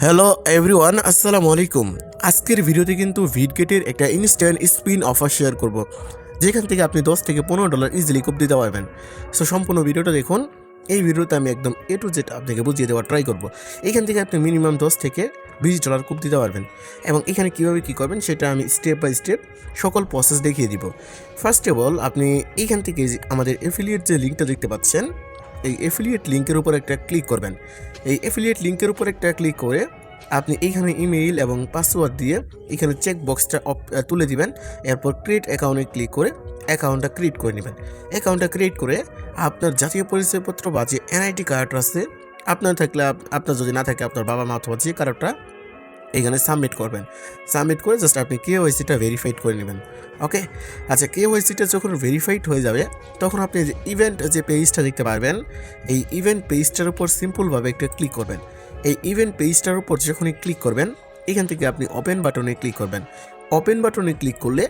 Hello everyone, আসসালামু আলাইকুম। আজকের ভিডিওতে কিন্তু ভিটগেটের একটা ইনস্ট্যান্ট স্পিন অফার শেয়ার করব, যেখান থেকে আপনি $10 থেকে $15 ইজিলি কুপ দিতে পারবেন। সো সম্পূর্ণ ভিডিওটা দেখুন। এই ভিডিওতে আমি একদম A to Z আপনাকে বুঝিয়ে দেওয়ার ট্রাই করব। এখান থেকে আপনি মিনিমাম $10 থেকে $20 কুপ দিতে পারবেন, এবং এখানে কীভাবে কী করবেন সেটা আমি স্টেপ বাই স্টেপ সকল প্রসেস দেখিয়ে দিব। ফার্স্ট অফ অল, আপনি এইখান থেকে আমাদের অ্যাফিলিয়েট যে লিঙ্কটা দেখতে পাচ্ছেন, এই অ্যাফিলিয়েট লিঙ্কের উপর একটা ক্লিক করবেন। এই অ্যাফিলিয়েট লিঙ্কের উপর একটা ক্লিক করে আপনি এইখানে ইমেইল এবং পাসওয়ার্ড দিয়ে এখানে চেক বক্সটা তুলে দিবেন। এরপর ক্রিয়েট অ্যাকাউন্টে ক্লিক করে অ্যাকাউন্টটা ক্রিয়েট করে নেবেন। অ্যাকাউন্টটা ক্রিয়েট করে আপনার জাতীয় পরিচয়পত্র বা যে এনআইডি কার্ড আছে আপনার থাকলে, আপনার যদি না থাকে আপনার বাবা মা অথবা যে কার্ডটা এখানে সাবমিট করবেন। সাবমিট করে জাস্ট আপনি কেওয়াইসিটা ভেরিফাইড করে নেবেন। ওকে, আচ্ছা, কেওয়াইসিটা যখন ভেরিফাইড হয়ে যাবে তখন আপনি যে ইভেন্ট যে পেজটা দেখতে পারবেন, এই ইভেন্ট পেজটার উপর সিম্পলভাবে একটা ক্লিক করবেন। এই ইভেন্ট পেজটার উপর যখনই ক্লিক করবেন, এখান থেকে আপনি ওপেন বাটনে ক্লিক করবেন। ওপেন বাটনে ক্লিক করলে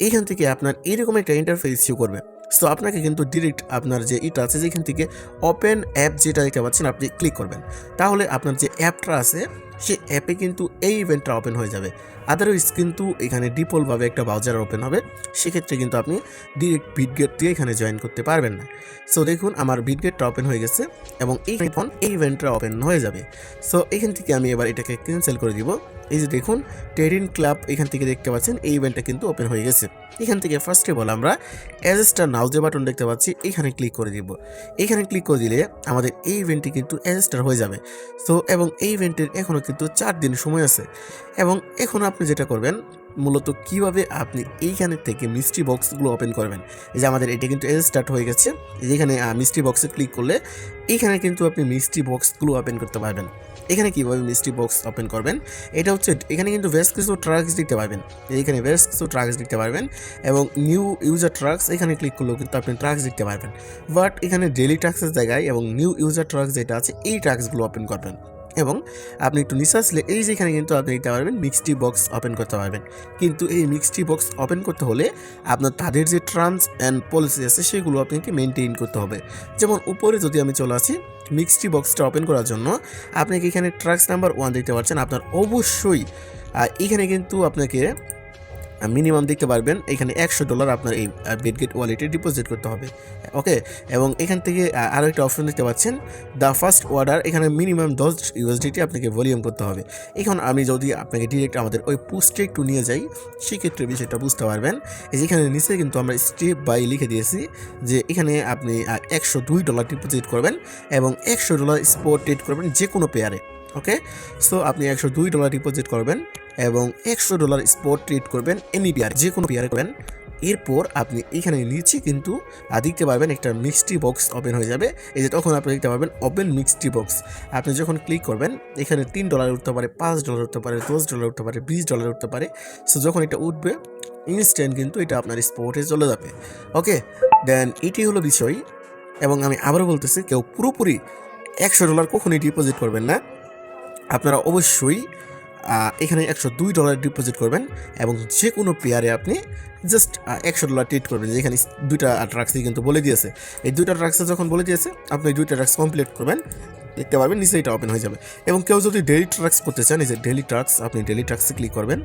এইখান থেকে আপনার এরকম একটা ইন্টারফেস শো করবে। সো আপনাকে কিন্তু ডিরেক্ট আপনার যে এটা আছে যেখান থেকে ওপেন অ্যাপ যেটা দেখতে পাচ্ছেন আপনি ক্লিক করবেন। তাহলে আপনার যে অ্যাপটা আছে সে অ্যাপে কিন্তু এই ইভেন্টটা ওপেন হয়ে যাবে। আদারওয়াইজ কিন্তু এখানে ডিফল্টভাবে একটা ব্রাউজার ওপেন হবে, সেক্ষেত্রে কিন্তু আপনি ডিরেক্ট ভিটগেট দিয়ে এখানে জয়েন করতে পারবেন না। সো দেখুন, আমার ভিটগেটটা ওপেন হয়ে গেছে এবং এই ইভেন্টটা ওপেন হয়ে যাবে। সো এখান থেকে আমি এবার এটাকে ক্যান্সেল করে দিব। এই যে দেখুন, টেরিন ক্লাব এখান থেকে দেখতে পাচ্ছেন এই ইভেন্টটা কিন্তু ওপেন হয়ে গেছে। এখান থেকে ফার্স্ট অফ অল আমরা অ্যাডজাস্টার নাও যে বাটন দেখতে পাচ্ছি এখানে ক্লিক করে দিব। এখানে ক্লিক করে দিলে আমাদের এই ইভেন্টটি কিন্তু অ্যাডজাস্টার হয়ে যাবে। সো এবং এই ইভেন্টের এখনও কিন্তু 4 দিন সময় আছে। এবং এখন আপনি যেটা করবেন, মূলত কিভাবে আপনি এইখানে থেকে মিস্ট্রি বক্সগুলো ওপেন করবেন। এই যে আমাদের এটা কিন্তু স্টার্ট হয়ে গেছে। যেখানে মিস্ট্রি বক্সে ক্লিক করলে এইখানে কিন্তু আপনি মিস্ট্রি বক্সগুলো ওপেন করতে পারবেন। এখানে কীভাবে মিস্ট্রি বক্স ওপেন করবেন, এটা হচ্ছে এখানে কিন্তু বেশ কিছু ট্রাক্স দেখতে পারবেন। এইখানে বেশ কিছু ট্রাক্স দেখতে পারবেন এবং নিউ ইউজার ট্রাক্স এখানে ক্লিক করলেও কিন্তু আপনি ট্রাক্স দেখতে পারবেন। বাট এখানে ডেলি ট্রাক্সের জায়গায় এবং নিউ ইউজার ট্রাক্স যেটা আছে এই ট্রাক্সগুলো ওপেন করবেন। এবং আপনি একটু নিচে আসলে এই যেখানে কিন্তু আপনি দিতে পারবেন মিক্সটি বক্স ওপেন করতে পারবেন। কিন্তু এই মিক্সটি বক্স ওপেন করতে হলে আপনার তাদের যে টার্মস অ্যান্ড পলিসি আছে সেগুলো আপনাকে মেনটেন করতে হবে। যেমন উপরে যদি আমি চলে আসি, মিক্সটি বক্সটা ওপেন করার জন্য আপনাকে এখানে ট্রাক্স নাম্বার 1 দেখতে পাচ্ছেন। আপনার অবশ্যই এখানে কিন্তু আপনাকে মিনিমাম দেখতে পারবেন এখানে $100 আপনার এই ভিটগেট ওয়ালেটে ডিপোজিট করতে হবে। ওকে, এবং এখান থেকে আরও একটা অপশন দেখতে পাচ্ছেন দ্য ফার্স্ট অর্ডার, এখানে মিনিমাম $10 আপনাকে ভলিউম করতে হবে। এখন আমি যদি আপনাকে ডিরেক্ট আমাদের ওই পোস্টে একটু নিয়ে যাই, সেক্ষেত্রে বিষয়টা বুঝতে পারবেন। যেখানে নিচে কিন্তু আমরা স্টেপ বাই লিখে দিয়েছি যে এখানে আপনি $102 ডিপোজিট করবেন এবং $100 স্পট ট্রেড করবেন যে কোনো পেয়ারে। ওকে, সো আপনি $102 ডিপোজিট করবেন এবং $100 স্পট ট্রেড করবেন এনি পেয়ার, যে কোনো পেয়ারে করবেন। এরপর আপনি এখানে নিচে কিন্তু দেখতে পারবেন একটা মিক্সটি বক্স ওপেন হয়ে যাবে। এই যে তখন আপনি দেখতে পারবেন ওপেন মিক্সটি বক্স। আপনি যখন ক্লিক করবেন এখানে $3 উঠতে পারে, $5 উঠতে পারে, $10 উঠতে পারে, $20 উঠতে পারে। সো যখন এটা উঠবে ইনস্ট্যান্ট কিন্তু এটা আপনার স্পটে চলে যাবে। ওকে, দেন এটি হলো বিষয়। এবং আমি আবারও বলতেছি, কেউ পুরোপুরি $100 কখনোই ডিপোজিট করবেন না। আপনারা অবশ্যই এখানে $102 ডিপোজিট করবেন এবং যে কোনো পেয়ারে আপনি জাস্ট $100 ট্রেড করবেন। যেখানে দুইটা ট্রাক্সই কিন্তু বলে দিয়েছে, এই দুইটা ট্রাক্সে যখন বলে দিয়েছে আপনি দুইটা ট্রাক্স কমপ্লিট করবেন, দেখতে পারবেন নিচে এটা ওপেন হয়ে যাবে। এবং কেউ যদি ডেলি ট্রাক্স করতে চান, এই যে ডেলি ট্রাক্স, আপনি ডেলি ট্রাক্সে ক্লিক করবেন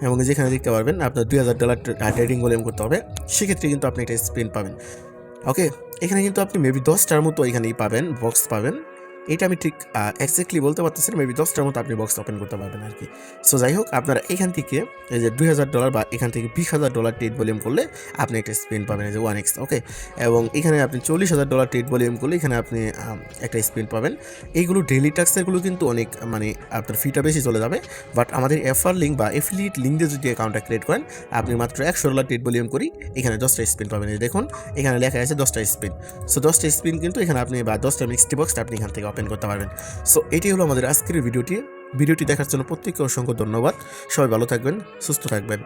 এবং যেখানে দেখতে পারবেন আপনার $2000 ট্রেডিং ভলিউম করতে হবে, সেক্ষেত্রে কিন্তু আপনি এটা স্পিন পাবেন। ওকে, এখানে কিন্তু আপনি মেবি 10টার মতো এখানেই পাবেন, বক্স পাবেন। এটা আমি ঠিক এক্স্যাক্টলি বলতে পারতেছি না, মেবি 10টার মতো আপনি বক্স ওপেন করতে পারবেন আর কি। সো যাই হোক, আপনারা এখান থেকে এই যে $2000 বা এখান থেকে $20,000 ট্রেড ভলিউম করলে আপনি একটা স্পিন পাবেন, এই যে 1x। ওকে, এবং এখানে আপনি $40,000 ট্রেড ভলিউম করলে এখানে আপনি একটা স্পিন পাবেন। এইগুলো ডেলি টাস্কেরগুলো কিন্তু অনেক মানে আপনার ফিটা বেশি চলে যাবে। বাট আমাদের অ্যাফার লিঙ্ক বা অ্যাফিলিয়েট লিঙ্ক দিয়ে যদি অ্যাকাউন্টটা ক্রিয়েট করেন, আপনি মাত্র $100 ট্রেড ভলিউম করি এখানে 10টা স্পিন পাবেন। এই দেখুন এখানে লেখা আছে 10টা স্পিন। সো 10টা স্পিন কিন্তু এখানে আপনি বা 10টা মিক্সটি বক্স আপনি এখান থেকে ওপেন করতে পারবেন। সো এটি হলো আমাদের আজকের ভিডিওটি দেখার জন্য প্রত্যেককে অসংখ্য ধন্যবাদ। সবাই ভালো থাকবেন, সুস্থ থাকবেন।